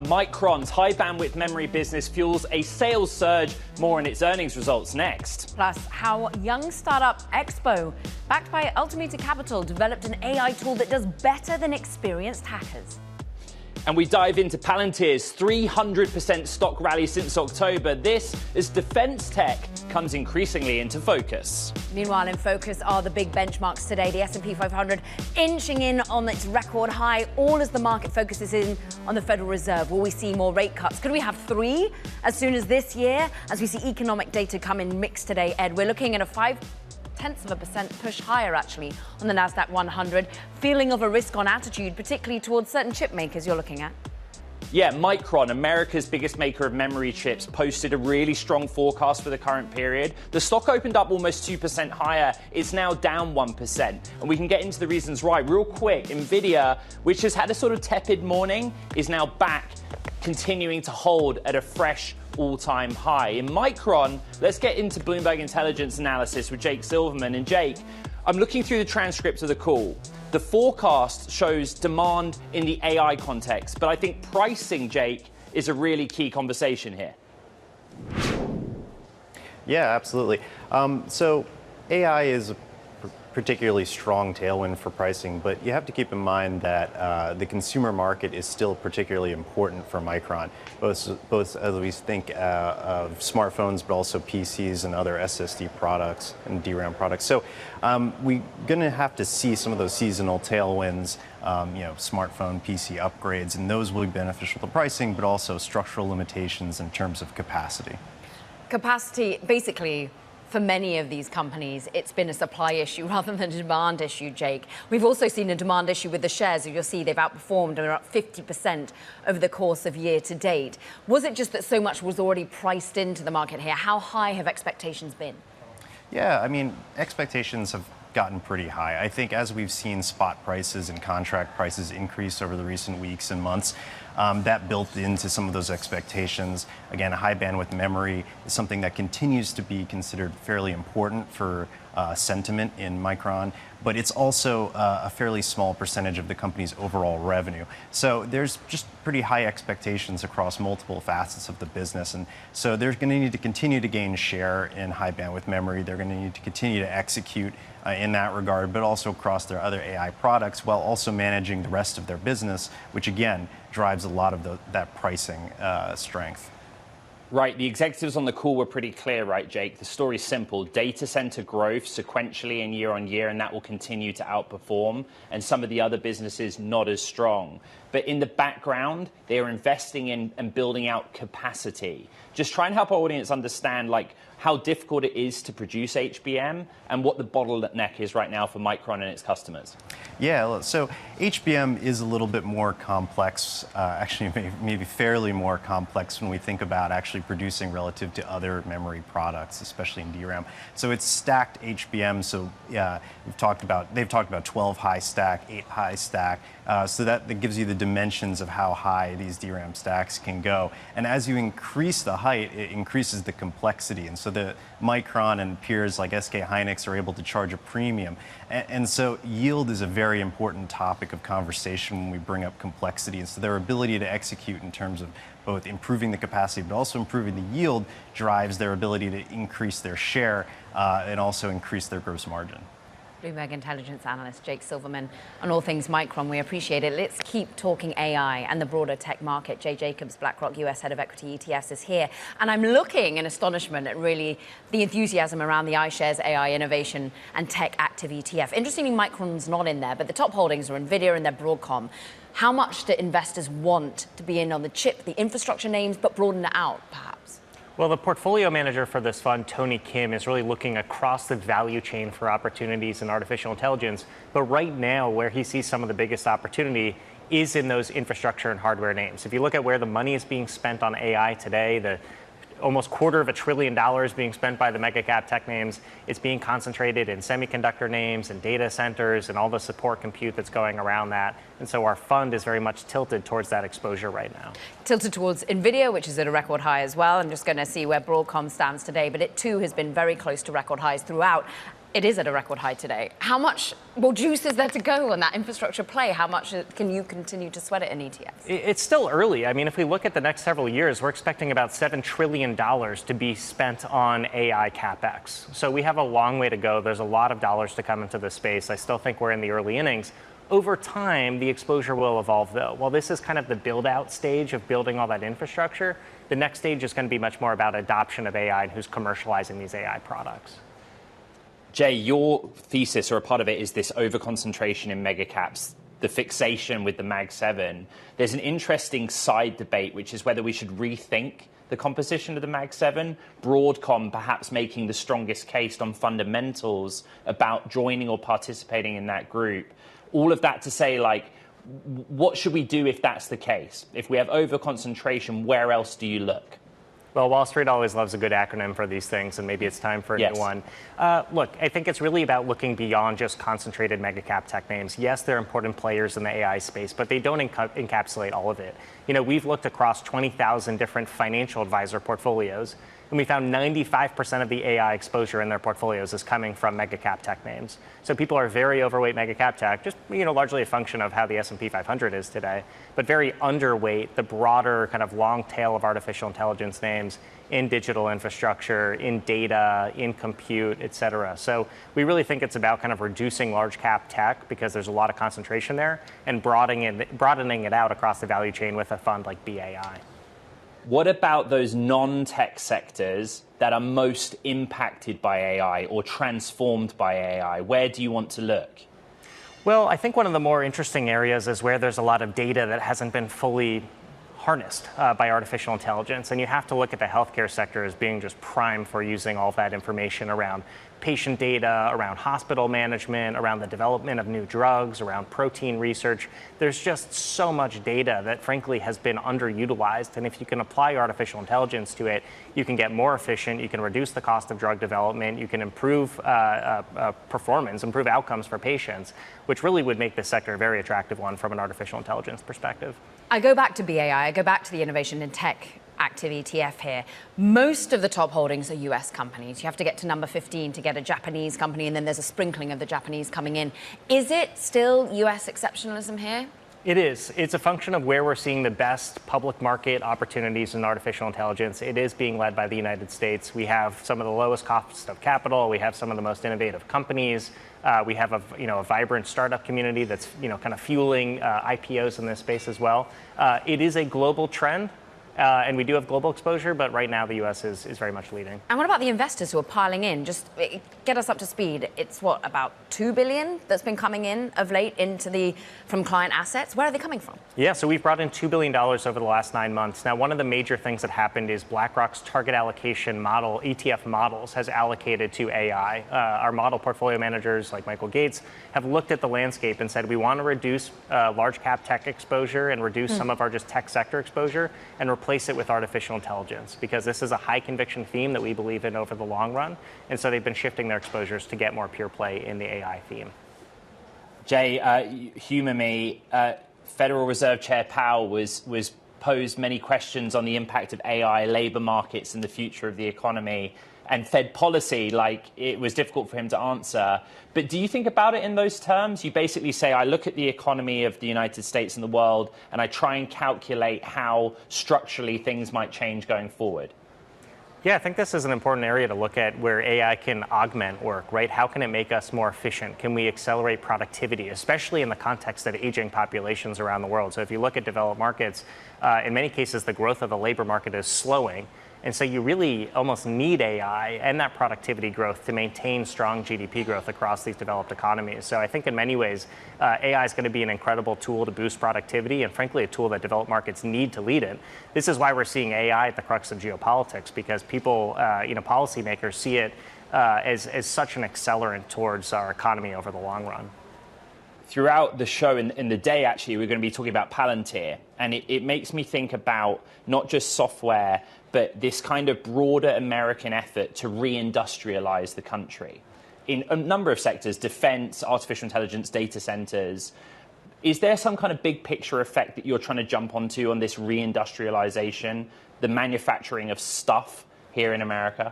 Micron's high-bandwidth memory business fuels a sales surge. More in its earnings results next. Plus, how young startup Expo, backed by Altimeter Capital, developed an AI tool that does better than experienced hackers. And we dive into Palantier's 300% stock rally since October. This as defense tech comes increasingly into focus. Meanwhile, in focus are the big benchmarks today. The S&P 500 inching in on its record high, all as the market focuses in on the Federal Reserve. Will we see more rate cuts? Could we have 3 as soon as this year? As we see economic data come in mixed today, Ed, we're looking at a 0.5% push higher, actually, on the NASDAQ 100. Feeling of a risk-on attitude, particularly towards certain chip makers you're looking at. Yeah, Micron, America's biggest maker of memory chips, posted a really strong forecast for the current period. The stock opened up almost 2% higher. It's now down 1%. And we can get into the reasons why. Real quick, NVIDIA, which has had a sort of tepid morning, is now back, continuing to hold at a fresh all-time high. In Micron, let's get into Bloomberg Intelligence analysis with Jake Silverman. And Jake, I'm looking through the transcript of the call. The forecast shows demand in the AI context, but I think pricing, Jake, is a really key conversation here. Yeah, absolutely. So AI is a particularly strong tailwind for pricing, but you have to keep in mind that the consumer market is still particularly important for Micron, both as we think of smartphones, but also PCs and other SSD products and DRAM products. So we're going to have to see some of those seasonal tailwinds, smartphone, PC upgrades, and those will be beneficial to pricing, but also structural limitations in terms of capacity. Capacity, basically, for many of these companies, it's been a supply issue rather than a demand issue, Jake. We've also seen a demand issue with the shares. You'll see they've outperformed and are up 50% over the course of year to date. Was it just that so much was already priced into the market here? How high have expectations been? Yeah, I mean, expectations have gotten pretty high. I think as we've seen spot prices and contract prices increase over the recent weeks and months, that built into some of those expectations. Again, high bandwidth memory is something that continues to be considered fairly important for sentiment in Micron, but it's also a fairly small percentage of the company's overall revenue. So there's just pretty high expectations across multiple facets of the business. And so they're going to need to continue to gain share in high bandwidth memory. They're going to need to continue to execute in that regard, but also across their other AI products, while also managing the rest of their business, which again drives a lot of that pricing strength. Right, the executives on the call were pretty clear, right, Jake? The story's simple. Data center growth sequentially and year on year, and that will continue to outperform, and some of the other businesses not as strong. But in the background, they are investing in and building out capacity. Just try and help our audience understand, how difficult it is to produce HBM and what the bottleneck is right now for Micron and its customers. Yeah, so HBM is a little bit more complex, actually maybe fairly more complex when we think about actually producing relative to other memory products, especially in DRAM. So it's stacked HBM, so yeah, they've talked about 12 high stack, 8 high stack, so that gives you the dimensions of how high these DRAM stacks can go. And as you increase the height, it increases the complexity. And so the Micron and peers like SK Hynix are able to charge a premium. And so yield is a very important topic of conversation when we bring up complexity. And so their ability to execute in terms of both improving the capacity but also improving the yield drives their ability to increase their share and also increase their gross margin. Bloomberg Intelligence analyst Jake Silverman on all things Micron. We appreciate it. Let's keep talking AI and the broader tech market. Jay Jacobs, BlackRock US Head of Equity ETFs, is here. And I'm looking in astonishment at really the enthusiasm around the iShares AI Innovation and Tech Active ETF. Interestingly, Micron's not in there, but the top holdings are NVIDIA and they're Broadcom. How much do investors want to be in on the chip, the infrastructure names, but broaden it out, perhaps? Well, the portfolio manager for this fund, Tony Kim, is really looking across the value chain for opportunities in artificial intelligence. But right now, where he sees some of the biggest opportunity is in those infrastructure and hardware names. If you look at where the money is being spent on AI today, the almost $250 billion being spent by the mega cap tech names, it's being concentrated in semiconductor names and data centers and all the support compute that's going around that. And so our fund is very much tilted towards that exposure right now. Tilted towards NVIDIA, which is at a record high as well. I'm just going to see where Broadcom stands today, but it too has been very close to record highs throughout. It is at a record high today. How much more juice is there to go on that infrastructure play? How much can you continue to sweat it in ETFs? It's still early. I mean, if we look at the next several years, we're expecting about $7 trillion to be spent on AI CapEx. So we have a long way to go. There's a lot of dollars to come into this space. I still think we're in the early innings. Over time, the exposure will evolve, though. While this is kind of the build-out stage of building all that infrastructure, the next stage is going to be much more about adoption of AI and who's commercializing these AI products. Jay, your thesis, or a part of it, is this overconcentration in mega caps, the fixation with the Mag 7. There's an interesting side debate, which is whether we should rethink the composition of the Mag 7. Broadcom perhaps making the strongest case on fundamentals about joining or participating in that group. All of that to say, like, what should we do if that's the case? If we have overconcentration, where else do you look? Well, Wall Street always loves a good acronym for these things, and maybe it's time for a new one. Look, I think it's really about looking beyond just concentrated mega cap tech names. Yes, they're important players in the AI space, but they don't encapsulate all of it. You know, we've looked across 20,000 different financial advisor portfolios, and we found 95% of the AI exposure in their portfolios is coming from mega cap tech names. So people are very overweight mega cap tech, just, you know, largely a function of how the S&P 500 is today, but very underweight the broader kind of long tail of artificial intelligence names in digital infrastructure, in data, in compute, et cetera. So we really think it's about kind of reducing large cap tech because there's a lot of concentration there and broadening it out across the value chain with a fund like BAI. What about those non-tech sectors that are most impacted by AI or transformed by AI? Where do you want to look? Well, I think one of the more interesting areas is where there's a lot of data that hasn't been fully harnessed by artificial intelligence. And you have to look at the healthcare sector as being just prime for using all that information around patient data, around hospital management, around the development of new drugs, around protein research. There's just so much data that frankly has been underutilized. And if you can apply artificial intelligence to it, you can get more efficient, you can reduce the cost of drug development, you can improve performance, improve outcomes for patients, which really would make this sector a very attractive one from an artificial intelligence perspective. I go back to BAI, I go back to the innovation in tech active ETF here. Most of the top holdings are US companies. You have to get to number 15 to get a Japanese company, and then there's a sprinkling of the Japanese coming in. Is it still US exceptionalism here? It is. It's a function of where we're seeing the best public market opportunities in artificial intelligence. It is being led by the United States. We have some of the lowest cost of capital. We have some of the most innovative companies. We have a vibrant startup community that's kind of fueling IPOs in this space as well. It is a global trend. And we do have global exposure, but right now the U.S. is very much leading. And what about the investors who are piling in? Just get us up to speed. It's what, about $2 billion that's been coming in of late from client assets? Where are they coming from? Yeah, so we've brought in $2 billion over the last 9 months. Now, one of the major things that happened is BlackRock's target allocation model, ETF models, has allocated to AI. Our model portfolio managers like Michael Gates have looked at the landscape and said, we want to reduce large cap tech exposure and reduce some of our just tech sector exposure and replace it with artificial intelligence, because this is a high conviction theme that we believe in over the long run. And so they've been shifting their exposures to get more pure play in the AI theme. Jay, humor me. Federal Reserve Chair Powell was posed many questions on the impact of AI, labor markets, and the future of the economy, and Fed policy. Like, it was difficult for him to answer. But do you think about it in those terms? You basically say, I look at the economy of the United States and the world, and I try and calculate how structurally things might change going forward. Yeah, I think this is an important area to look at where AI can augment work, right? How can it make us more efficient? Can we accelerate productivity, especially in the context of aging populations around the world? So if you look at developed markets, in many cases, the growth of the labor market is slowing. And so you really almost need AI and that productivity growth to maintain strong GDP growth across these developed economies. So I think in many ways, AI is going to be an incredible tool to boost productivity, and frankly, a tool that developed markets need to lead in. This is why we're seeing AI at the crux of geopolitics, because people, policymakers see it as such an accelerant towards our economy over the long run. Throughout the show and the day, actually, we're going to be talking about Pallantir. And it makes me think about not just software, but this kind of broader American effort to reindustrialize the country in a number of sectors: defense, artificial intelligence, data centers. Is there some kind of big picture effect that you're trying to jump onto on this reindustrialization, the manufacturing of stuff here in America?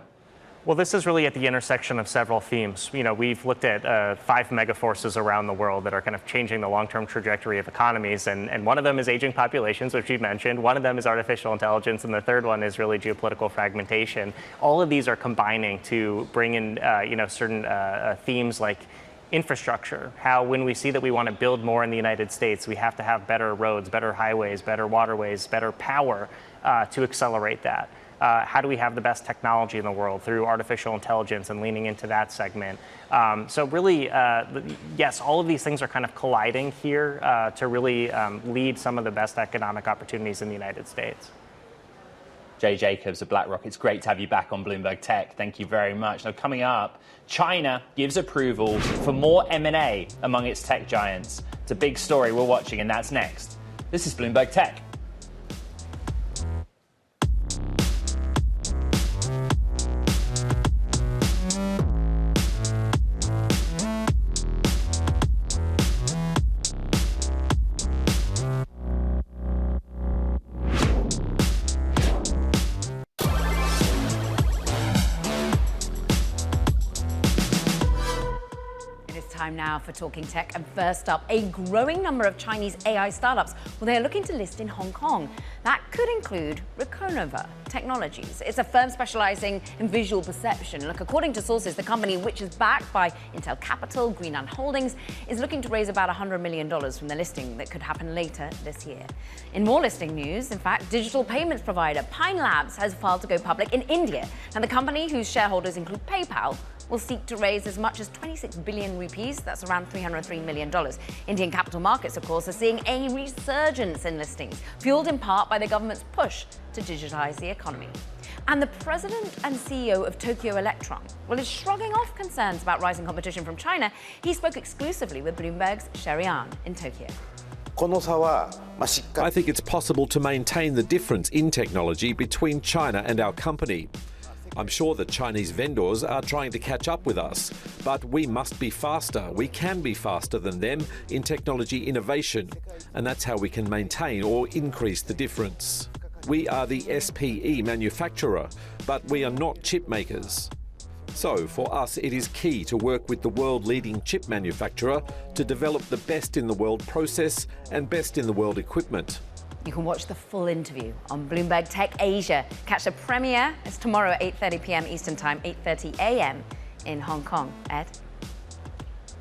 Well, this is really at the intersection of several themes. We've looked at 5 megaforces around the world that are kind of changing the long-term trajectory of economies, and one of them is aging populations, which you mentioned. One of them is artificial intelligence, and the third one is really geopolitical fragmentation. All of these are combining to bring in, certain themes like infrastructure, how when we see that we want to build more in the United States, we have to have better roads, better highways, better waterways, better power to accelerate that. How do we have the best technology in the world through artificial intelligence and leaning into that segment? So really, yes, all of these things are kind of colliding here to really lead some of the best economic opportunities in the United States. Jay Jacobs of BlackRock, it's great to have you back on Bloomberg Tech. Thank you very much. Now, coming up, China gives approval for more M&A among its tech giants. It's a big story we're watching, and that's next. This is Bloomberg Tech. Time now for Talking Tech. And first up, a growing number of Chinese AI startups, well, they are looking to list in Hong Kong. That could include Reconova Technologies. It's a firm specializing in visual perception. Look, according to sources, the company, which is backed by Intel Capital, Greenland Holdings, is looking to raise about $100 million from the listing that could happen later this year. In more listing news, in fact, digital payments provider Pine Labs has filed to go public in India. And the company, whose shareholders include PayPal, will seek to raise as much as 26 billion rupees, that's around $303 million. Indian capital markets, of course, are seeing a resurgence in listings, fueled in part by the government's push to digitize the economy. And the president and CEO of Tokyo Electron, well, is shrugging off concerns about rising competition from China. He spoke exclusively with Bloomberg's Sherian in Tokyo. I think it's possible to maintain the difference in technology between China and our company. I'm sure that Chinese vendors are trying to catch up with us, but we must be faster. We can be faster than them in technology innovation, and that's how we can maintain or increase the difference. We are the SPE manufacturer, but we are not chip makers. So for us, it is key to work with the world-leading chip manufacturer to develop the best in the world process and best in the world equipment. You can watch the full interview on Bloomberg Tech Asia. Catch the premiere. It's tomorrow at 8:30 p.m. Eastern Time, 8:30 a.m. in Hong Kong. Ed?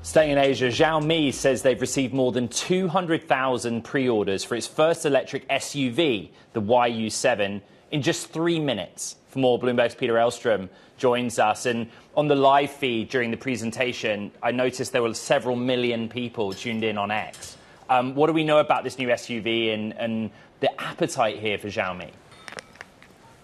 Staying in Asia, Xiaomi says they've received more than 200,000 pre-orders for its first electric SUV, the YU7, in just 3 minutes. For more, Bloomberg's Peter Elstrom joins us. And on the live feed during the presentation, I noticed there were several million people tuned in on X. What do we know about this new SUV and the appetite here for Xiaomi?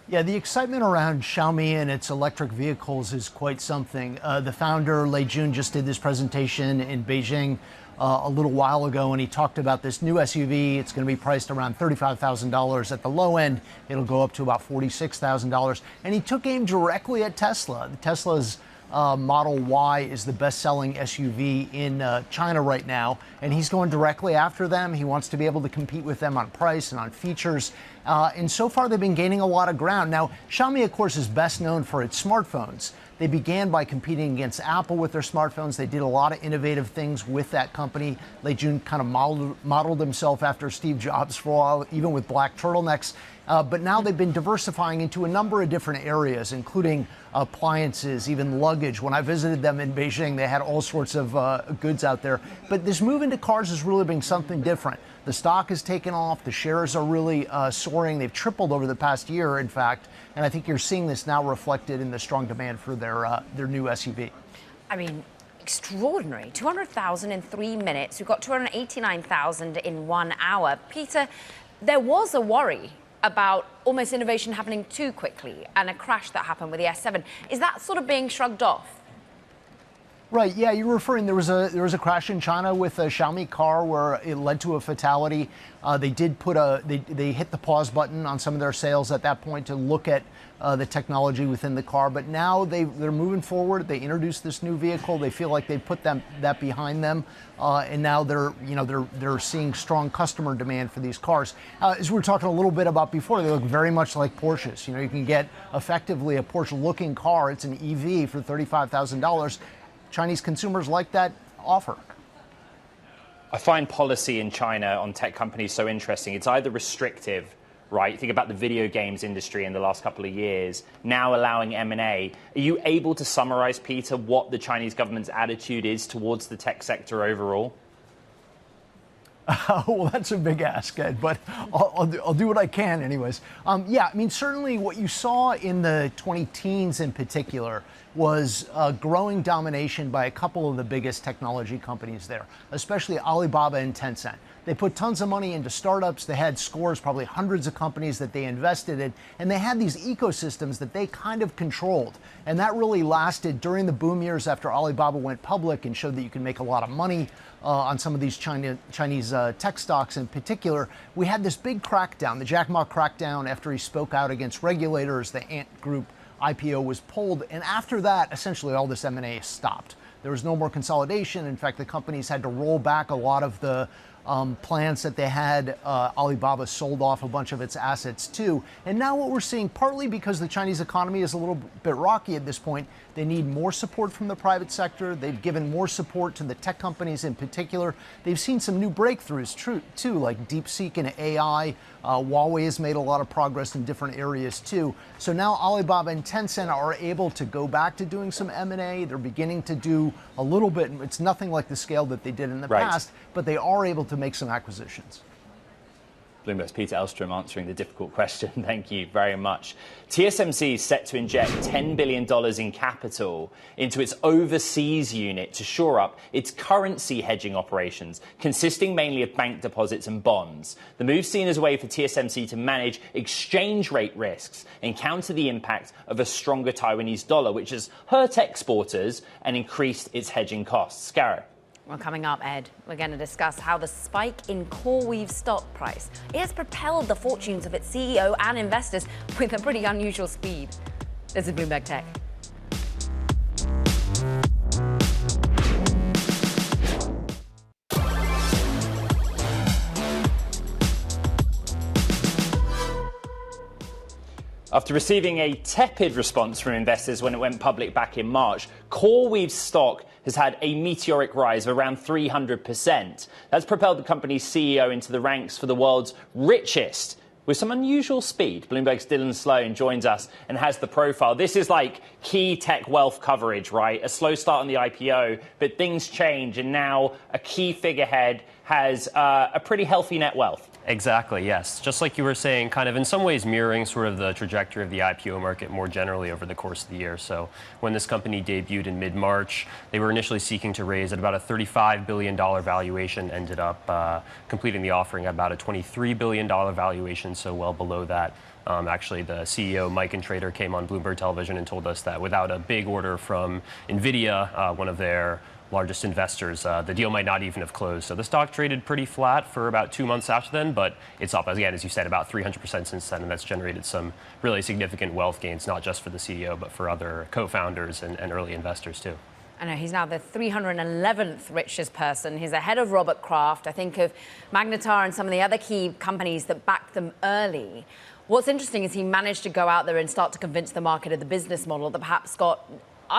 Yeah, the excitement around Xiaomi and its electric vehicles is quite something. The founder, Lei Jun, just did this presentation in Beijing a little while ago, and he talked about this new SUV. It's going to be priced around $35,000 at the low end. It'll go up to about $46,000. And he took aim directly at Tesla. Tesla's Model Y is the best-selling SUV in China right now, and he's going directly after them. He wants to be able to compete with them on price and on features, and so far they've been gaining a lot of ground. Now, Xiaomi, of course, is best known for its smartphones. They began by competing against Apple with their smartphones. They did a lot of innovative things with that company. Lei Jun kind of modeled himself after Steve Jobs for a while, even with black turtlenecks. But now they've been diversifying into a number of different areas, including appliances, even luggage. When I visited them in Beijing, they had all sorts of goods out there. But this move into cars has really been something different. The stock has taken off. The shares are really soaring. They've tripled over the past year, in fact. And I think you're seeing this now reflected in the strong demand for their new SUV. I mean, extraordinary. 200,000 in 3 minutes. We've got 289,000 in 1 hour. Peter, there was a worry about almost innovation happening too quickly and a crash that happened with the S7. Is that sort of being shrugged off? Right. Yeah, you're referring. There was a crash in China with a Xiaomi car where it led to a fatality. They did they hit the pause button on some of their sales at that point to look at the technology within the car. But now they're moving forward. They introduced this new vehicle. They feel like they put that behind them, and now they're seeing strong customer demand for these cars. As we were talking a little bit about before, they look very much like Porsches. You can get effectively a Porsche-looking car. It's an EV for $35,000. Chinese consumers like that offer. I find policy in China on tech companies so interesting. It's either restrictive, right? Think about the video games industry in the last couple of years, now allowing M&A. Are you able to summarize, Peter, what the Chinese government's attitude is towards the tech sector overall? Well, that's a big ask, Ed, but I'll do what I can anyways. Yeah, I mean, certainly what you saw in the 2010s in particular was growing domination by a couple of the biggest technology companies there, especially Alibaba and Tencent. They put tons of money into startups. They had scores, probably hundreds of companies that they invested in, and they had these ecosystems that they kind of controlled. And that really lasted during the boom years after Alibaba went public and showed that you can make a lot of money on some of these Chinese tech stocks in particular. We had this big crackdown, the Jack Ma crackdown, after he spoke out against regulators. The Ant Group IPO was pulled, and after that, essentially all this M&A stopped. There was no more consolidation. In fact, the companies had to roll back a lot of the plans that they had. Alibaba sold off a bunch of its assets too. And now what we're seeing, partly because the Chinese economy is a little bit rocky at this point, they need more support from the private sector. They've given more support to the tech companies in particular. They've seen some new breakthroughs too, like DeepSeek and AI. Huawei has made a lot of progress in different areas too. So now Alibaba and Tencent are able to go back to doing some M&A. They're beginning to do a little bit. It's nothing like the scale that they did in the past, but they are able to make some acquisitions. Bloomberg's Peter Elstrom answering the difficult question. Thank you very much. TSMC is set to inject $10 billion in capital into its overseas unit to shore up its currency hedging operations, consisting mainly of bank deposits and bonds. The move seen as a way for TSMC to manage exchange rate risks and counter the impact of a stronger Taiwanese dollar, which has hurt exporters and increased its hedging costs. Gareth. Well, coming up, Ed, we're going to discuss how the spike in CoreWeave stock price has propelled the fortunes of its CEO and investors with a pretty unusual speed. This is Bloomberg Tech. After receiving a tepid response from investors when it went public back in March, CoreWeave's stock has had a meteoric rise of around 300%. That's propelled the company's CEO into the ranks for the world's richest with some unusual speed. Bloomberg's Dylan Sloan joins us and has the profile. This is like key tech wealth coverage, right? A slow start on the IPO, but things change, and now a key figurehead has a pretty healthy net wealth. Exactly, yes. Just like you were saying, kind of in some ways mirroring sort of the trajectory of the IPO market more generally over the course of the year. So when this company debuted in mid-March, they were initially seeking to raise at about a $35 billion valuation, ended up completing the offering at about a $23 billion valuation, so well below that. Actually, the CEO, Mike and Trader, came on Bloomberg Television and told us that without a big order from NVIDIA, one of their largest investors, the deal might not even have closed. So the stock traded pretty flat for about 2 months after then, but it's up, again, as you said, about 300% since then, and that's generated some really significant wealth gains, not just for the CEO, but for other co-founders and early investors, too. I know, he's now the 311th richest person. He's ahead of Robert Kraft. I think of Magnetar and some of the other key companies that backed them early. What's interesting is he managed to go out there and start to convince the market of the business model that perhaps got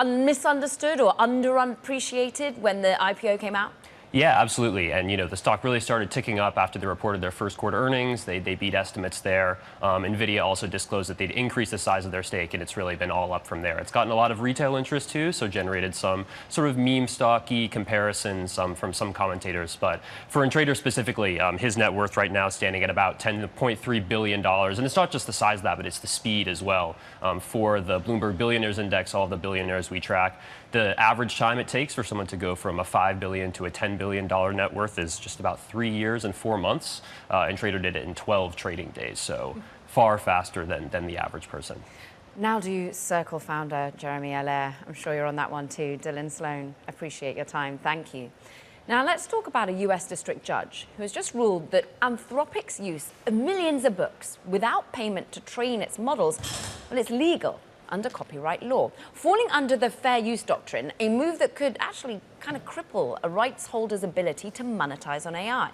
misunderstood or underappreciated when the IPO came out? Yeah, absolutely. And, the stock really started ticking up after they reported their first quarter earnings. They beat estimates there. NVIDIA also disclosed that they'd increased the size of their stake, and it's really been all up from there. It's gotten a lot of retail interest, too, so generated some sort of meme stocky comparisons from some commentators. But for Trader specifically, his net worth right now is standing at about $10.3 billion. And it's not just the size of that, but it's the speed as well. For the Bloomberg Billionaires Index, all of the billionaires we track, the average time it takes for someone to go from a $5 billion to a $10 billion net worth is just about 3 years and 4 months. And Trader did it in 12 trading days, so far faster than the average person. Now do Circle founder Jeremy Allaire. I'm sure you're on that one too. Dylan Sloan, appreciate your time. Thank you. Now let's talk about a US district judge who has just ruled that Anthropic's use of millions of books without payment to train its models, well, it's legal under copyright law, falling under the fair use doctrine, a move that could actually kind of cripple a rights holder's ability to monetize on AI.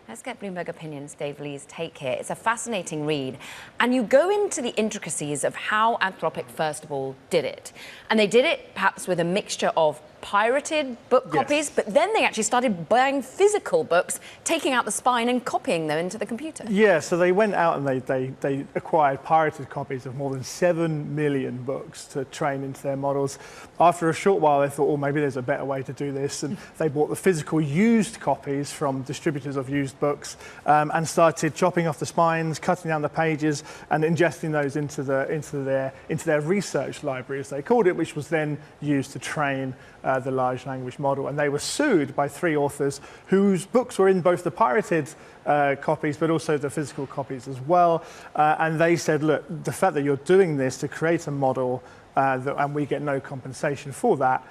Let's get Bloomberg Opinion's Dave Lee's take here. It's a fascinating read. And you go into the intricacies of how Anthropic, first of all, did it. And they did it perhaps with a mixture of pirated book copies, but then they actually started buying physical books, taking out the spine and copying them into the computer. Yeah, so they went out and they acquired pirated copies of more than 7 million books to train into their models. After a short while, they thought, oh, maybe there's a better way to do this. And they bought the physical used copies from distributors of used books and started chopping off the spines, cutting down the pages, and ingesting those into their research library, as they called it, which was then used to train the large language model. And they were sued by 3 authors whose books were in both the pirated copies but also the physical copies as well. And they said, look, the fact that you're doing this to create a model and we get no compensation for that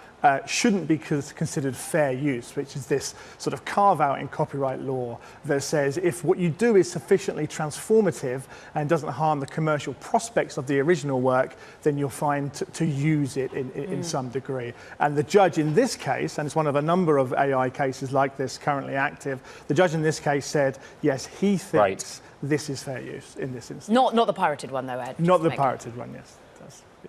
shouldn't be considered fair use, which is this sort of carve-out in copyright law that says if what you do is sufficiently transformative and doesn't harm the commercial prospects of the original work, then you're fine to use it in some degree. And the judge in this case, and it's one of a number of AI cases like this currently active, the judge in this case said, yes, he thinks this is fair use in this instance. Not the pirated one, though, Ed. Not the pirated one, yes.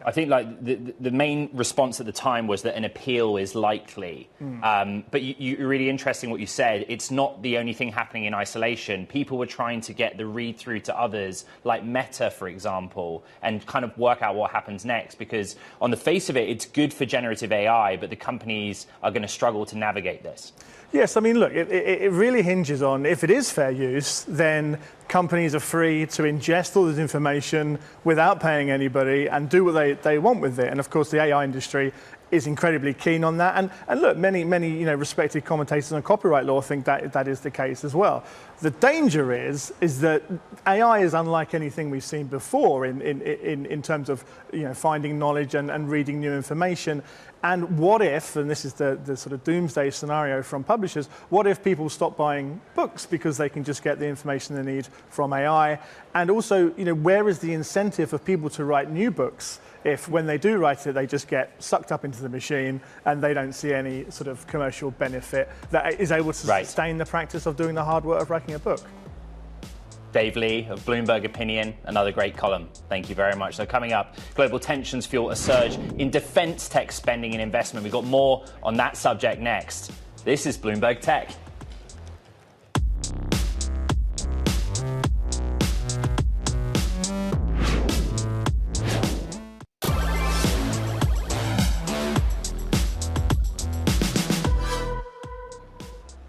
I think like the main response at the time was that an appeal is likely. But you're really interesting what you said. It's not the only thing happening in isolation. People were trying to get the read through to others, like Meta, for example, and kind of work out what happens next. Because on the face of it, it's good for generative AI, but the companies are going to struggle to navigate this. Yes, I mean, look, it really hinges on, if it is fair use, then companies are free to ingest all this information without paying anybody and do what they want with it. And of course, the AI industry is incredibly keen on that. And look, many respected commentators on copyright law think that is the case as well. The danger is that AI is unlike anything we've seen before in terms of finding knowledge and reading new information. And what if, and this is the sort of doomsday scenario from publishers, what if people stop buying books because they can just get the information they need from AI? And also, where is the incentive for people to write new books if when they do write it, they just get sucked up into the machine and they don't see any sort of commercial benefit that is able to sustain the practice of doing the hard work of writing a book? Dave Lee of Bloomberg Opinion, another great column. Thank you very much. So coming up, global tensions fuel a surge in defense tech spending and investment. We've got more on that subject next. This is Bloomberg Tech.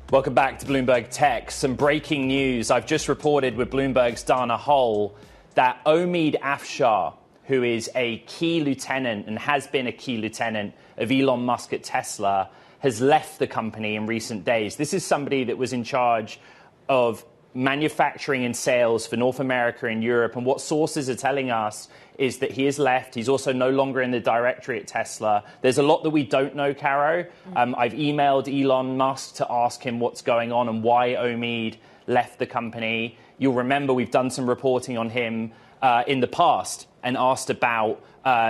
Welcome back to Bloomberg Tech. Some breaking news. I've just reported with Bloomberg's Dana Hull that Omid Afshar, who is a key lieutenant and has been a key lieutenant of Elon Musk at Tesla, has left the company in recent days. This is somebody that was in charge of manufacturing and sales for North America and Europe. And what sources are telling us is that he has left. He's also no longer in the directory at Tesla. There's a lot that we don't know, Caro. I've emailed Elon Musk to ask him what's going on and why Omid left the company. You'll remember we've done some reporting on him in the past and asked about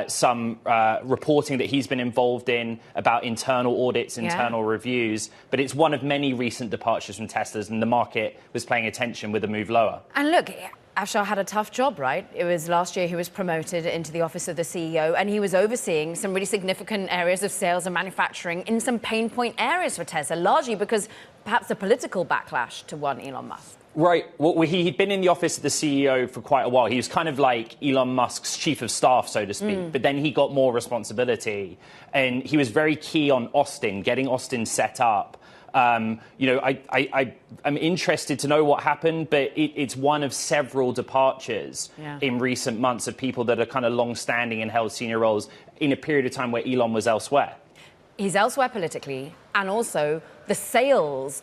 some reporting that he's been involved in about internal audits, internal reviews. But it's one of many recent departures from Tesla's, and the market was paying attention with a move lower. And look, Afshar had a tough job, right? It was last year he was promoted into the office of the CEO, and he was overseeing some really significant areas of sales and manufacturing in some pain point areas for Tesla, largely because perhaps the political backlash to one Elon Musk. Right. Well, he'd been in the office of the CEO for quite a while. He was kind of like Elon Musk's chief of staff, so to speak. But then he got more responsibility. And he was very key on Austin, getting Austin set up. I'm interested to know what happened, but it's one of several departures in recent months of people that are kind of long-standing and held senior roles in a period of time where Elon was elsewhere. He's elsewhere politically, and also the sales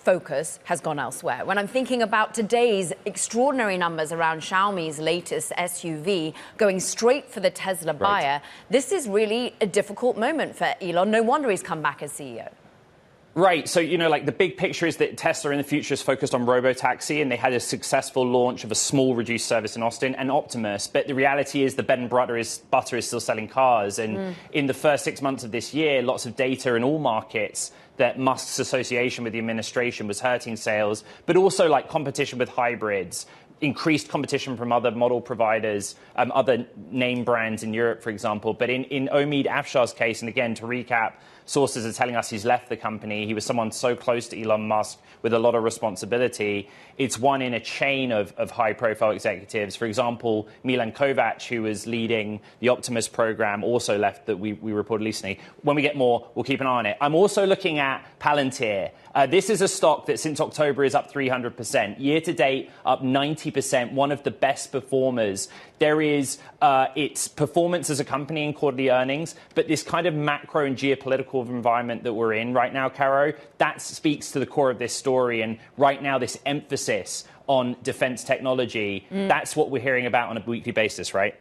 focus has gone elsewhere. When I'm thinking about today's extraordinary numbers around Xiaomi's latest SUV going straight for the Tesla buyer, this is really a difficult moment for Elon. No wonder he's come back as CEO. Right. So, like the big picture is that Tesla in the future is focused on robotaxi, and they had a successful launch of a small reduced service in Austin and Optimus. But the reality is the bread and butter is still selling cars. And in the first 6 months of this year, lots of data in all markets that Musk's association with the administration was hurting sales, but also like competition with hybrids, increased competition from other model providers, other name brands in Europe, for example. But in Omid Afshar's case, and again, to recap, sources are telling us he's left the company. He was someone so close to Elon Musk with a lot of responsibility. It's one in a chain of high-profile executives. For example, Milan Kovac, who was leading the Optimus program, also left that we reported recently. When we get more, we'll keep an eye on it. I'm also looking at Palantir. This is a stock that since October is up 300%. Year to date, up 90%, one of the best performers. There is its performance as a company in quarterly earnings, but this kind of macro and geopolitical environment that we're in right now, Caro, that speaks to the core of this story. And right now, this emphasis on defense technology, that's what we're hearing about on a weekly basis, right?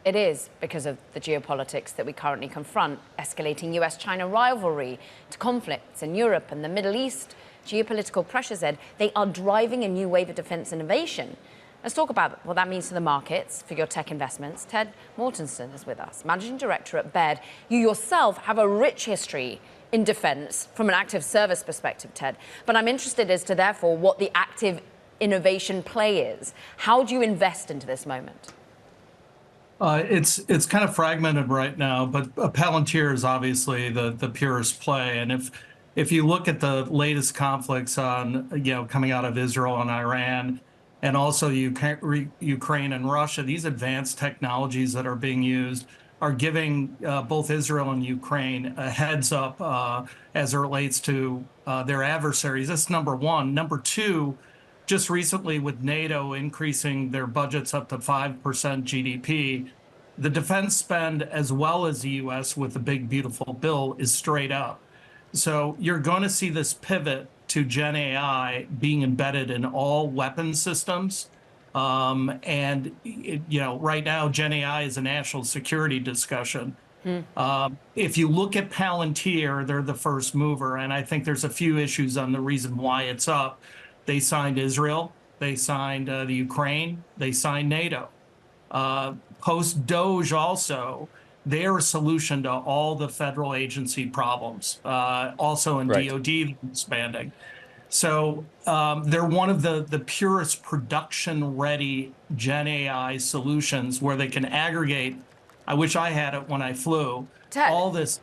It is, because of the geopolitics that we currently confront, escalating US-China rivalry to conflicts in Europe and the Middle East. Geopolitical pressures, Ed, they are driving a new wave of defense innovation. Let's talk about what that means to the markets for your tech investments. Ted Mortensen is with us, Managing Director at Baird. You yourself have a rich history in defense from an active service perspective, Ted. But I'm interested as to, therefore, what the active innovation play is. How do you invest into this moment? It's kind of fragmented right now, but Palantir is obviously the purest play. And if you look at the latest conflicts on, coming out of Israel and Iran, and also Ukraine and Russia, these advanced technologies that are being used are giving both Israel and Ukraine a heads up as it relates to their adversaries. That's number one. Number two, just recently with NATO increasing their budgets up to 5% GDP, the defense spend, as well as the U.S. with the big, beautiful bill, is straight up. So you're going to see this pivot to Gen AI being embedded in all weapon systems. Right now, Gen AI is a national security discussion. If you look at Palantir, they're the first mover, and I think there's a few issues on the reason why it's up. They signed Israel, they signed the Ukraine, they signed NATO. Post-DOGE also, they're a solution to all the federal agency problems, also in DOD expanding. So they're one of the purest production-ready Gen AI solutions where they can aggregate. I wish I had it when I flew. All this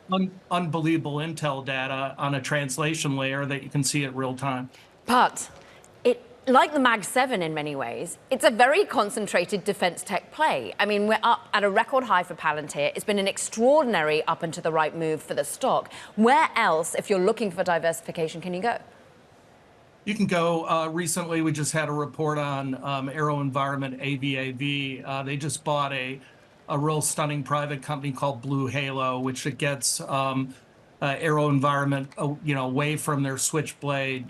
unbelievable intel data on a translation layer that you can see at real time. But like the Mag 7 in many ways, it's a very concentrated defense tech play. I mean, we're up at a record high for Palantir. It's been an extraordinary up and to the right move for the stock. Where else, if you're looking for diversification, can you go? You can go. Recently, we just had a report on AeroVironment, AVAV. They just bought a real stunning private company called Blue Halo, which it gets AeroVironment, away from their Switchblade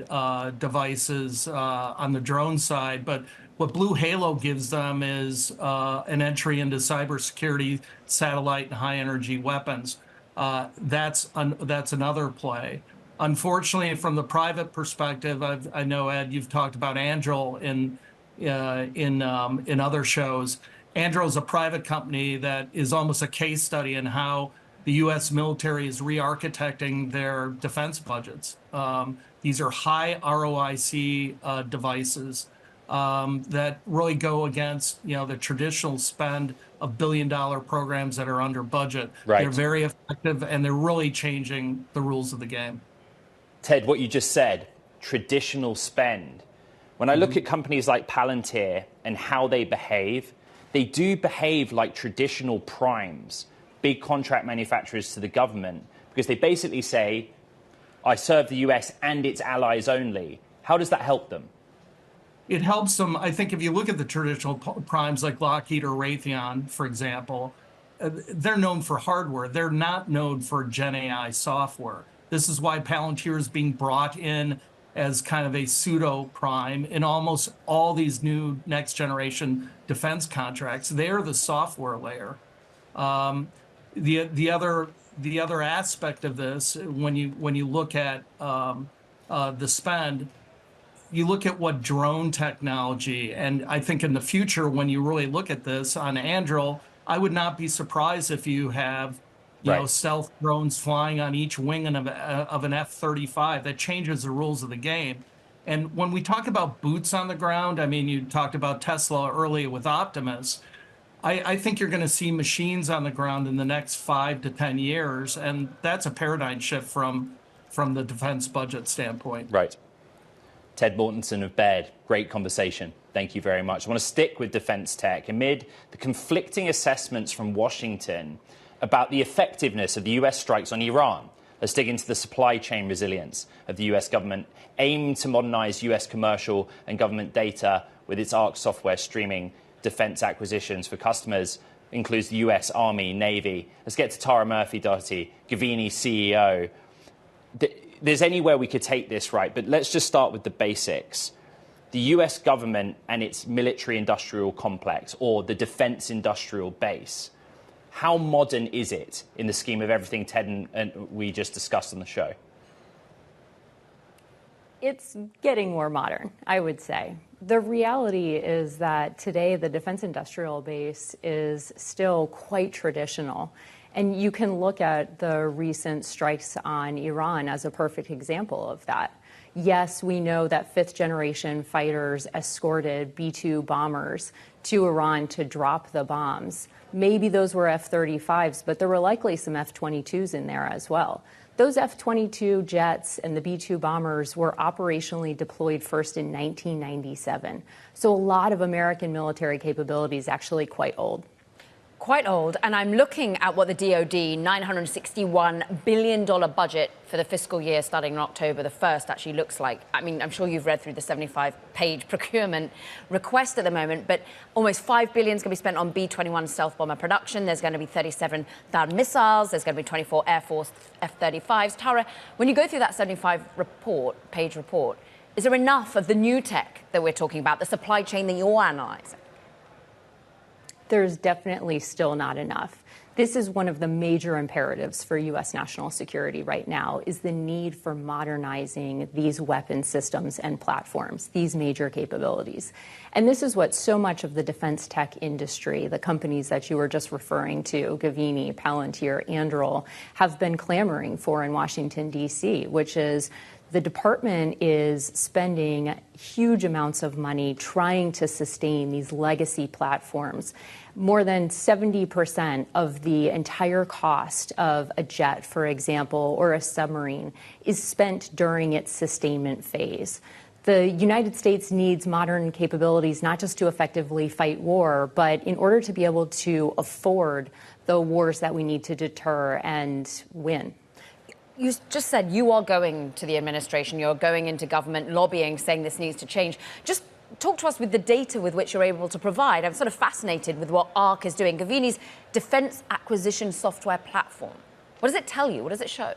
devices on the drone side. But what Blue Halo gives them is an entry into cybersecurity, satellite, and high-energy weapons. That's another play. Unfortunately, from the private perspective, I know, Ed, you've talked about Anduril in other shows. Anduril is a private company that is almost a case study in how the U.S. military is re-architecting their defense budgets. These are high ROIC devices that really go against the traditional spend of billion-dollar programs that are under budget. Right. They're very effective, and they're really changing the rules of the game. Ted, what you just said, traditional spend. When I look at companies like Palantir and how they do behave like traditional primes, big contract manufacturers to the government, because they basically say, I serve the US and its allies only. How does that help them? It helps them. I think if you look at the traditional primes like Lockheed or Raytheon, for example, they're known for hardware. They're not known for Gen AI software. This is why Palantir is being brought in as kind of a pseudo prime in almost all these new next generation defense contracts. They're the software layer. The other aspect of this, when you look at the spend, you look at what drone technology, and I think in the future, when you really look at this on Anduril, I would not be surprised if you have stealth drones flying on each wing of an F-35. That changes the rules of the game. And when we talk about boots on the ground, I mean, you talked about Tesla earlier with Optimus. I think you're going to see machines on the ground in the next 5 to 10 years, and that's a paradigm shift from the defense budget standpoint. Right. Ted Mortensen of Baird, great conversation. Thank you very much. I want to stick with defense tech. Amid the conflicting assessments from Washington about the effectiveness of the US strikes on Iran, let's dig into the supply chain resilience of the US government, aimed to modernize US commercial and government data with its ARC software streaming defense acquisitions for customers, includes the US Army, Navy. Let's get to Tara Murphy-Doherty, Gavini's CEO. There's anywhere we could take this, right? But let's just start with the basics. The US government and its military-industrial complex, or the defense-industrial base, how modern is it in the scheme of everything Ted and we just discussed on the show? It's getting more modern, I would say. The reality is that today the defense industrial base is still quite traditional. And you can look at the recent strikes on Iran as a perfect example of that. Yes, we know that fifth-generation fighters escorted B-2 bombers to Iran to drop the bombs. Maybe those were F-35s, but there were likely some F-22s in there as well. Those F-22 jets and the B-2 bombers were operationally deployed first in 1997. So a lot of American military capability is actually quite old. Quite old, and I'm looking at what the DoD $961 billion budget for the fiscal year starting in October the 1st actually looks like. I mean, I'm sure you've read through the 75-page procurement request at the moment, but almost $5 billion is going to be spent on B-21 stealth bomber production. There's going to be 37 THAAD missiles. There's going to be 24 Air Force F-35s. Tara, when you go through that 75-page report, is there enough of the new tech that we're talking about, the supply chain that you're analysing? There's definitely still not enough. This is one of the major imperatives for U.S. national security right now, is the need for modernizing these weapon systems and platforms, these major capabilities. And this is what so much of the defense tech industry, the companies that you were just referring to, Gavini, Palantir, Anduril, have been clamoring for in Washington, D.C., which is the department is spending huge amounts of money trying to sustain these legacy platforms. More than 70% of the entire cost of a jet, for example, or a submarine is spent during its sustainment phase. The United States needs modern capabilities not just to effectively fight war, but in order to be able to afford the wars that we need to deter and win. You just said you are going to the administration, you're going into government lobbying, saying this needs to change. Just talk to us with the data with which you're able to provide. I'm sort of fascinated with what ARC is doing. Gavini's defense acquisition software platform. What does it tell you? What does it show?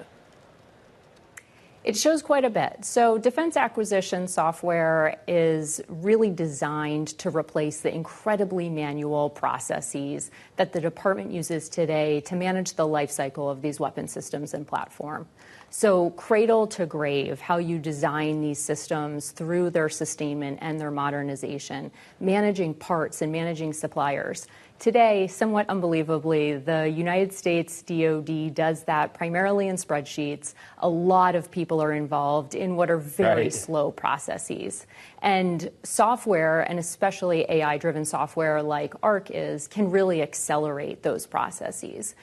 It shows quite a bit. So defense acquisition software is really designed to replace the incredibly manual processes that the department uses today to manage the life cycle of these weapon systems and platform. So cradle to grave, how you design these systems through their sustainment and their modernization, managing parts and managing suppliers. Today, somewhat unbelievably, the United States DoD does that primarily in spreadsheets. A lot of people are involved in what are very slow processes. And software, and especially AI-driven software like ARC can really accelerate those processes.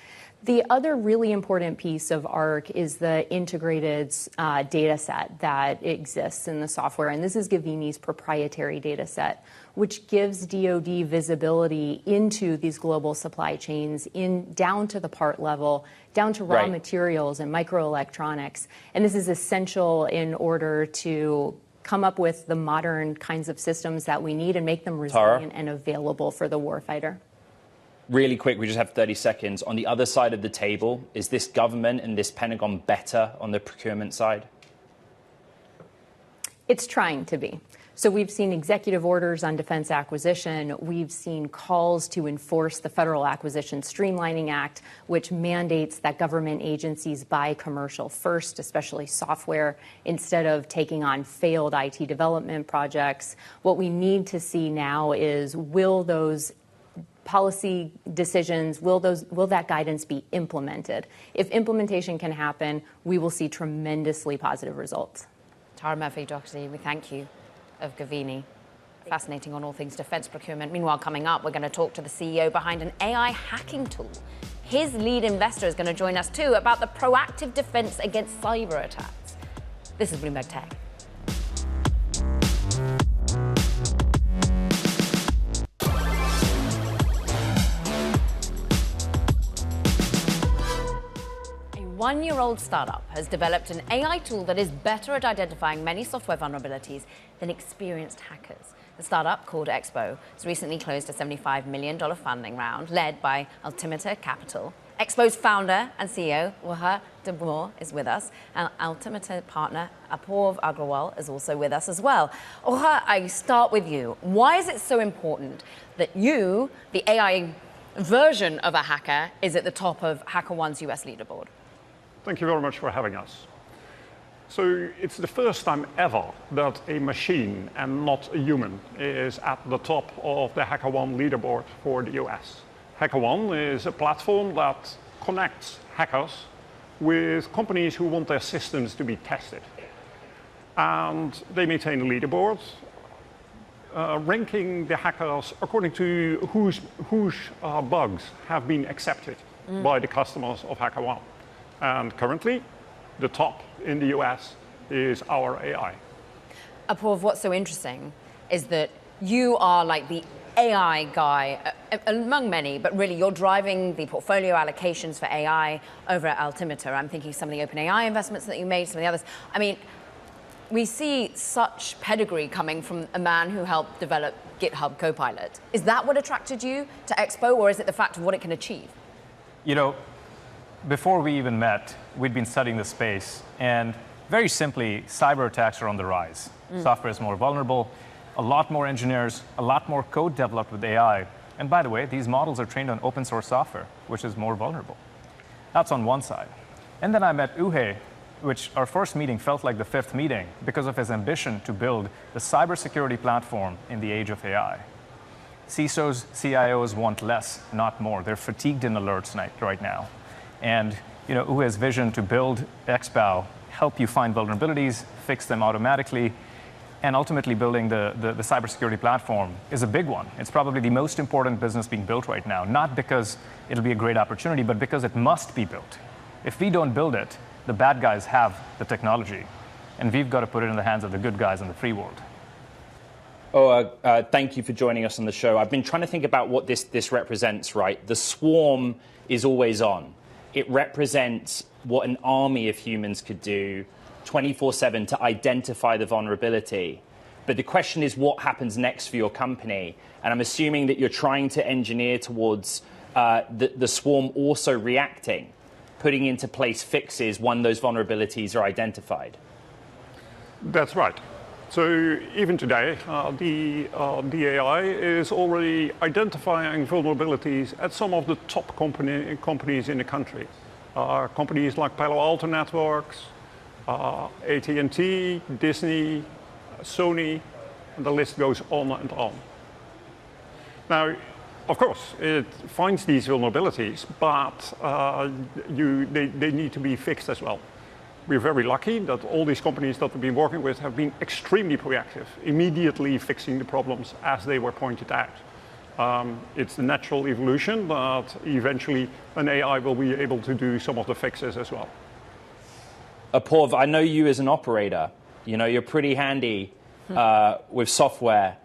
The other really important piece of ARC is the integrated data set that exists in the software. And this is Gavini's proprietary data set, which gives DoD visibility into these global supply chains down to the part level, down to raw materials and microelectronics. And this is essential in order to come up with the modern kinds of systems that we need and make them resilient and available for the warfighter. Really quick, we just have 30 seconds. On the other side of the table, is this government and this Pentagon better on the procurement side? It's trying to be. So we've seen executive orders on defense acquisition. We've seen calls to enforce the Federal Acquisition Streamlining Act, which mandates that government agencies buy commercial first, especially software, instead of taking on failed IT development projects. What we need to see now is, will those policy decisions, will that guidance be implemented? If implementation can happen, we will see tremendously positive results. Tara Murphy-Doherty, we thank you. Of Gavini. Fascinating on all things defense procurement. Meanwhile, coming up, we're going to talk to the CEO behind an AI hacking tool. His lead investor is going to join us too about the proactive defense against cyber attacks. This is Bloomberg Tech. One-year-old startup has developed an AI tool that is better at identifying many software vulnerabilities than experienced hackers. The startup, called Expo, has recently closed a $75 million funding round led by Altimeter Capital. Expo's founder and CEO, Waha Debor, is with us, and Altimeter partner Apoorv Agrawal is also with us as well. Waha, I start with you. Why is it so important that you, the AI version of a hacker, is at the top of HackerOne's US leaderboard? Thank you very much for having us. So it's the first time ever that a machine and not a human is at the top of the HackerOne leaderboard for the US. HackerOne is a platform that connects hackers with companies who want their systems to be tested. And they maintain a leaderboard, ranking the hackers according to whose bugs have been accepted by the customers of HackerOne. And currently, the top in the US is our AI. Apoorv, what's so interesting is that you are like the AI guy among many, but really you're driving the portfolio allocations for AI over at Altimeter. I'm thinking some of the OpenAI investments that you made, some of the others. I mean, we see such pedigree coming from a man who helped develop GitHub Copilot. Is that what attracted you to Expo, or is it the fact of what it can achieve? You know, before we even met, we'd been studying the space, and very simply, cyber attacks are on the rise. Software is more vulnerable, a lot more engineers, a lot more code developed with AI. And by the way, these models are trained on open source software, which is more vulnerable. That's on one side. And then I met Uwe, which our first meeting felt like the fifth meeting because of his ambition to build the cybersecurity platform in the age of AI. CISOs, CIOs want less, not more. They're fatigued in alerts right now. And Uwe's vision to build Expo, help you find vulnerabilities, fix them automatically, and ultimately building the cybersecurity platform is a big one. It's probably the most important business being built right now, not because it'll be a great opportunity, but because it must be built. If we don't build it, the bad guys have the technology, and we've got to put it in the hands of the good guys in the free world. Thank you for joining us on the show. I've been trying to think about what this represents, right? The swarm is always on. It represents what an army of humans could do 24/7 to identify the vulnerability. But the question is, what happens next for your company? And I'm assuming that you're trying to engineer towards the swarm also reacting, putting into place fixes when those vulnerabilities are identified. That's right. So even today, the AI is already identifying vulnerabilities at some of the top companies in the country. Companies like Palo Alto Networks, AT&T, Disney, Sony, and the list goes on and on. Now, of course, it finds these vulnerabilities, but they need to be fixed as well. We're very lucky that all these companies that we've been working with have been extremely proactive, immediately fixing the problems as they were pointed out. It's the natural evolution that eventually an AI will be able to do some of the fixes as well. Apoorv, I know you as an operator. You're pretty handy with software.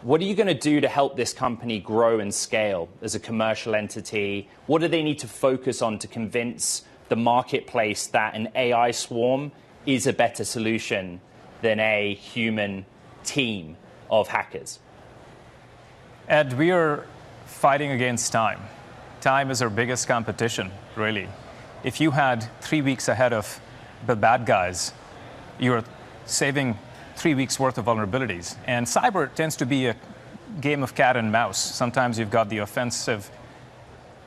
What are you going to do to help this company grow and scale as a commercial entity? What do they need to focus on to convince the marketplace that an AI swarm is a better solution than a human team of hackers? Ed, we are fighting against time. Time is our biggest competition, really. If you had 3 weeks ahead of the bad guys, you're saving 3 weeks worth of vulnerabilities. And cyber tends to be a game of cat and mouse. Sometimes you've got the offensive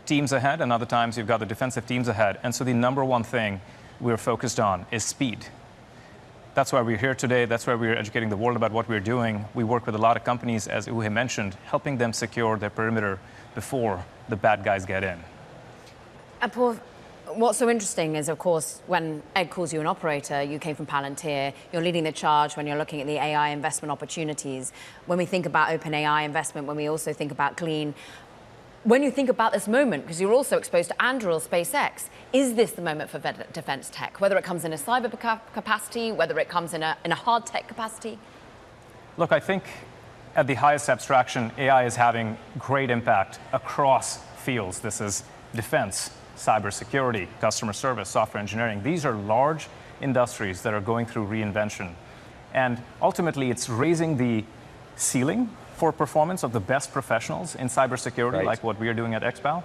teams ahead, and other times you've got the defensive teams ahead. And so the number one thing we're focused on is speed. That's why we're here today. That's why we're educating the world about what we're doing. We work with a lot of companies, as Uwe mentioned, helping them secure their perimeter before the bad guys get in. Paul, what's so interesting is, of course, when Ed calls you an operator, you came from Palantir, you're leading the charge when you're looking at the AI investment opportunities. When we think about OpenAI investment, when we also think about Clean, when you think about this moment, because you're also exposed to Anduril, SpaceX, is this the moment for defense tech? Whether it comes in a cyber capacity, whether it comes in a hard tech capacity? Look, I think at the highest abstraction, AI is having great impact across fields. This is defense, cybersecurity, customer service, software engineering. These are large industries that are going through reinvention. And ultimately, it's raising the ceiling for performance of the best professionals in cybersecurity, like what we are doing at XPOW,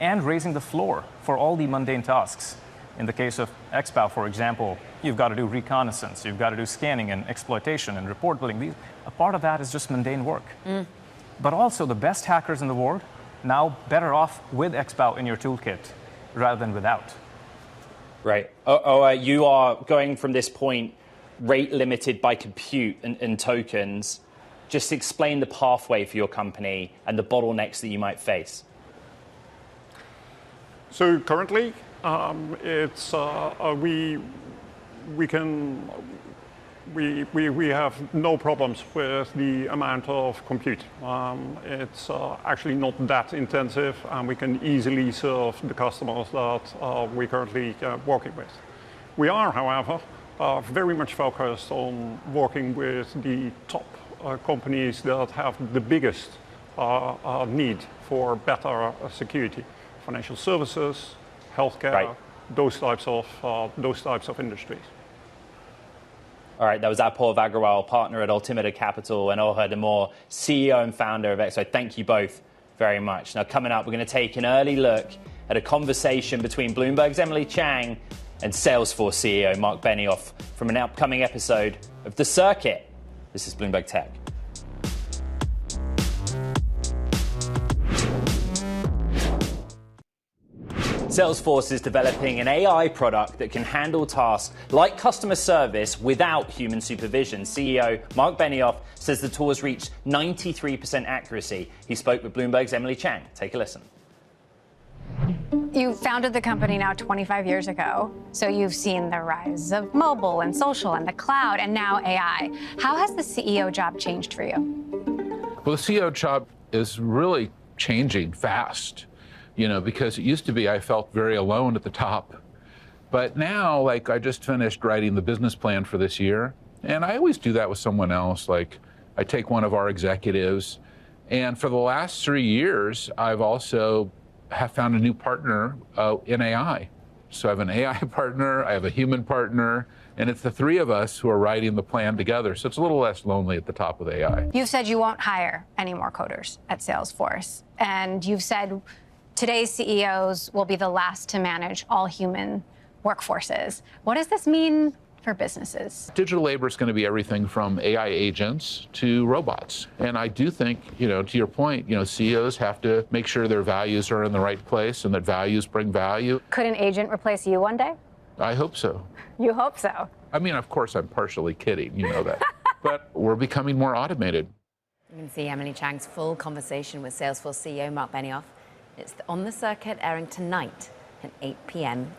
and raising the floor for all the mundane tasks. In the case of XPOW, for example, you've got to do reconnaissance, you've got to do scanning and exploitation and report building. A part of that is just mundane work. But also the best hackers in the world now better off with XPOW in your toolkit rather than without. Right. You are going from this point rate limited by compute and tokens. Just explain the pathway for your company and the bottlenecks that you might face. So currently, we have no problems with the amount of compute. It's actually not that intensive, and we can easily serve the customers that we're currently working with. We are, however, very much focused on working with the top companies that have the biggest need for better security, financial services, healthcare, those types of industries. All right, that was Paul Agrawal, partner at Altimeter Capital, and Oher Demore, CEO and founder of EXO. Thank you both very much. Now, coming up, we're going to take an early look at a conversation between Bloomberg's Emily Chang and Salesforce CEO Mark Benioff from an upcoming episode of The Circuit. This is Bloomberg Tech. Salesforce is developing an AI product that can handle tasks like customer service without human supervision. CEO Mark Benioff says the tool has reached 93% accuracy. He spoke with Bloomberg's Emily Chang. Take a listen. You founded the company now 25 years ago, so you've seen the rise of mobile and social and the cloud and now AI. How has the CEO job changed for you? Well, the CEO job is really changing fast, because it used to be I felt very alone at the top. But now, I just finished writing the business plan for this year, and I always do that with someone else. I take one of our executives, and for the last 3 years, I've also have found a new partner in AI. So I have an AI partner, I have a human partner, and it's the three of us who are writing the plan together. So it's a little less lonely at the top with AI. You've said you won't hire any more coders at Salesforce, and you've said today's CEOs will be the last to manage all human workforces. What does this mean for businesses? Digital labor is going to be everything from AI agents to robots. And I do think, to your point, CEOs have to make sure their values are in the right place and that values bring value. Could an agent replace you one day? I hope so. You hope so? I mean, of course, I'm partially kidding, you know that. But we're becoming more automated. You can see Emily Chang's full conversation with Salesforce CEO Mark Benioff. It's on The Circuit, airing tonight at 8 p.m.